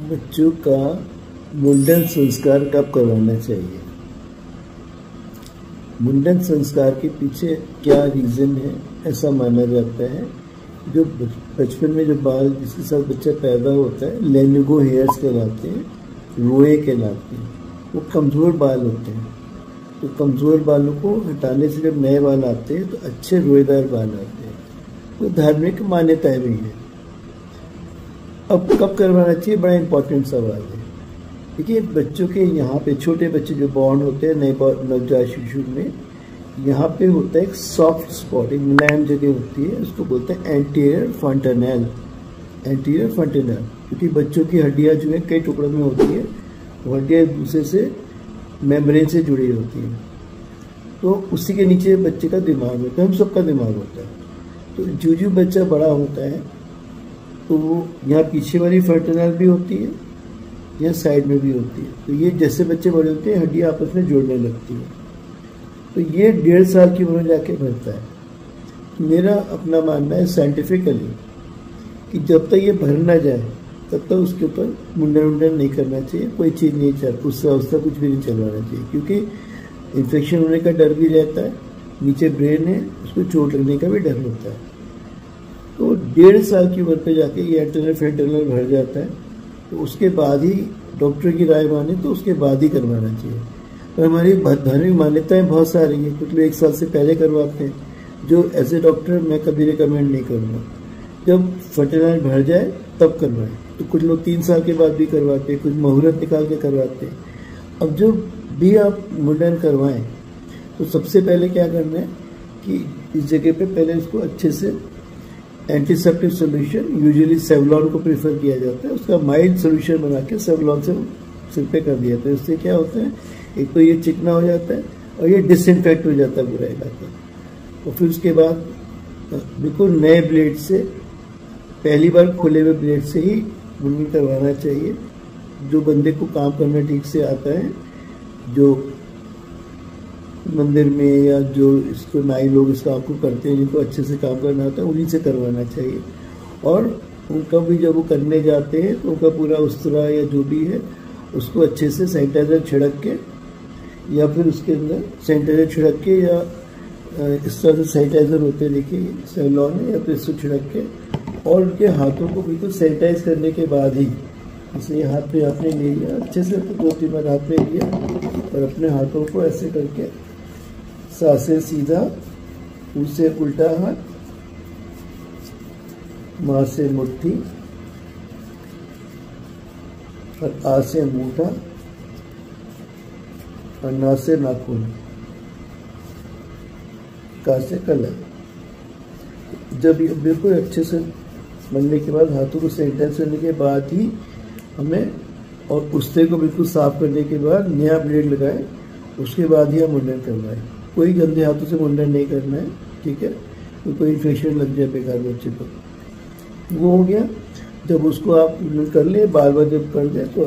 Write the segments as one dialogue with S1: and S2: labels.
S1: बच्चों का मुंडन संस्कार कब करवाना चाहिए? मुंडन संस्कार के पीछे क्या रीज़न है? ऐसा माना जाता है जो बचपन में जो बाल जिसके साथ बच्चा पैदा होता है लेनिगो हेयर्स कहलाते हैं, रोए कहलाते हैं, वो कमज़ोर बाल होते हैं। तो कमज़ोर बालों को हटाने से जब नए बाल आते हैं तो अच्छे रोएदार बाल आते हैं। तो धार्मिक मान्यताएं भी हैं। अब कब करवाना चाहिए, बड़ा इंपॉर्टेंट सवाल है। देखिए, बच्चों के यहाँ पे छोटे बच्चे जो बॉर्न होते हैं नए नवजात शिशु में, यहाँ पे होता है एक सॉफ्ट स्पॉट, एक मुलायम जगह होती है, उसको बोलते हैं एंटीरियर फॉन्टेनेल। एंटीरियर फॉन्टेनेल क्योंकि बच्चों की हड्डियाँ जो है कई टुकड़ों में होती है, वो हड्डियाँ एक दूसरे से मेम्ब्रेन से जुड़ी होती हैं। तो उसी के नीचे बच्चे का दिमाग होता है, हम सबका दिमाग होता है। तो जो बच्चा बड़ा होता है तो यहाँ पीछे वाली फॉन्टेनेल भी होती है, यहाँ साइड में भी होती है। तो ये जैसे बच्चे बड़े होते हैं हड्डियाँ आपस में जुड़ने लगती हैं। तो ये 1.5 साल की उम्र में जाके भरता है। मेरा अपना मानना है साइंटिफिकली कि जब तक ये भर ना जाए तब तक उसके ऊपर मुंडन नहीं करना चाहिए, कोई चीज़ नहीं चल उसका कुछ भी नहीं चलवाना चाहिए, क्योंकि इन्फेक्शन होने का डर भी रहता है, नीचे ब्रेन है, उसको चोट लगने का भी डर होता है। तो 1.5 साल की उम्र पे जाके ये एंटीरियर फॉन्टेनेल भर जाता है। तो उसके बाद ही डॉक्टर की राय माने तो उसके बाद ही करवाना चाहिए। और हमारी धार्मिक मान्यताएं बहुत सारी हैं। कुछ लोग 1 साल से पहले करवाते हैं, जो एज ए डॉक्टर मैं कभी रिकमेंड नहीं करूँगा। जब फॉन्टेनेल भर जाए तब करवाएं। तो कुछ लोग 3 साल के बाद भी करवाते हैं, कुछ मुहूर्त निकाल के करवाते हैं। अब जो भी आप मुंडन करवाएं तो सबसे पहले क्या करना है कि इस जगह पे पहले उसको अच्छे से एंटीसेप्टिक सोल्यूशन, यूजुअली सेवलॉन को प्रेफर किया जाता है, उसका माइल्ड सोल्यूशन बना के सेवलॉन से सिर पे कर दिया जाता है। उससे क्या होता है, एक तो ये चिकना हो जाता है और ये डिसइंफेक्ट हो जाता है पूरा इलाका। और फिर उसके बाद बिल्कुल नए ब्लेड से, पहली बार खुले हुए ब्लेड से ही मुंडन करवाना चाहिए। जो बंदे को काम करना ठीक से आता है, जो मंदिर में या जो इसको नाई लोग इस काम को करते हैं, जिनको अच्छे से काम करना आता है, उन्हीं से करवाना चाहिए। और उनका भी जब वो करने जाते हैं तो उनका पूरा उस्तरा या जो भी है उसको अच्छे से सैनिटाइजर छिड़क के, या फिर उसके अंदर सैनिटाइजर छिड़क के, या इस तरह से सैनिटाइजर होते हैं, देखिए सेवलॉन है, या फिर इसको छिड़क के, और उनके हाथों को बिल्कुल सैनिटाइज करने के बाद ही, जैसे ये हाथ पे आपने ले लिया अच्छे से, तो 2-3 बार हाथ पे लिया और अपने हाथों को ऐसे करके सा से सीधा, उससे उल्टा हाथ, माँ से मुट्ठी और आ से अंगूठा और ना से नाखून, का से कलर। जब ये बिल्कुल अच्छे से बनने के बाद, हाथों को सैनिटाइज करने के बाद ही हमें, और उस्ते को बिल्कुल साफ करने के बाद नया ब्लेड लगाएं, उसके बाद ही हम मुंडन करवाएं। कोई गंदे हाथों से मुंडन नहीं करना है, ठीक है? तो कोई इन्फेक्शन लग जाए बेकार बच्चे को। वो हो गया। जब उसको आप मुंडन कर लें, बार बार जब कर दें तो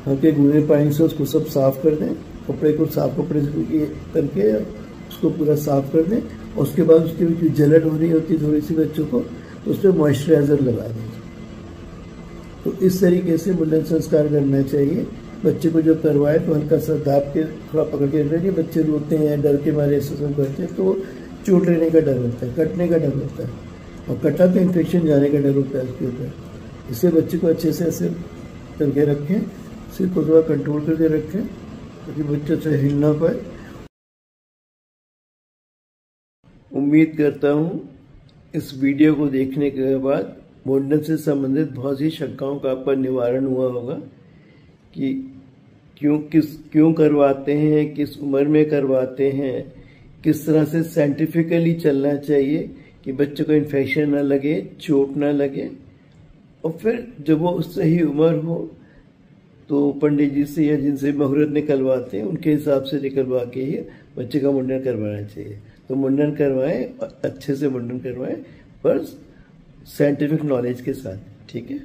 S1: हल्के गूढ़े पानी से उसको सब साफ कर दें, कपड़े को साफ कपड़े से करके उसको पूरा साफ कर दें। और उसके बाद उसके जो जलन हो रही होती है थोड़ी सी बच्चों को, तो उस पर मॉइस्चराइजर लगा दें। तो इस तरीके से मुंडन संस्कार करना चाहिए। बच्चे को जब करवाए तो हल्का सा दाब के थोड़ा पकड़ के रखिए। बच्चे रोते हैं, डर के मारे ऐसे सब करते हैं, तो चोट लेने का डर होता है, कटने का डर होता है, और कटा तो इन्फेक्शन जाने का डर होता है उसके ऊपर। इससे बच्चे को अच्छे से ऐसे करके रखें, सिर को थोड़ा कंट्रोल करके रखें ताकि बच्चे से हिल ना पाए। उम्मीद करता हूँ इस वीडियो को देखने के बाद मुंडन से संबंधित बहुत सी शंकाओं का आपका निवारण हुआ होगा कि क्यों करवाते हैं, किस उम्र में करवाते हैं, किस तरह से साइंटिफिकली चलना चाहिए कि बच्चे को इन्फेक्शन ना लगे, चोट ना लगे। और फिर जब वो सही उम्र हो तो पंडित जी से या जिनसे मुहूर्त निकलवाते हैं उनके हिसाब से निकलवा के ही बच्चे का मुंडन करवाना चाहिए। तो मुंडन करवाएं, अच्छे से मुंडन करवाएं, पर साइंटिफिक नॉलेज के साथ, ठीक है?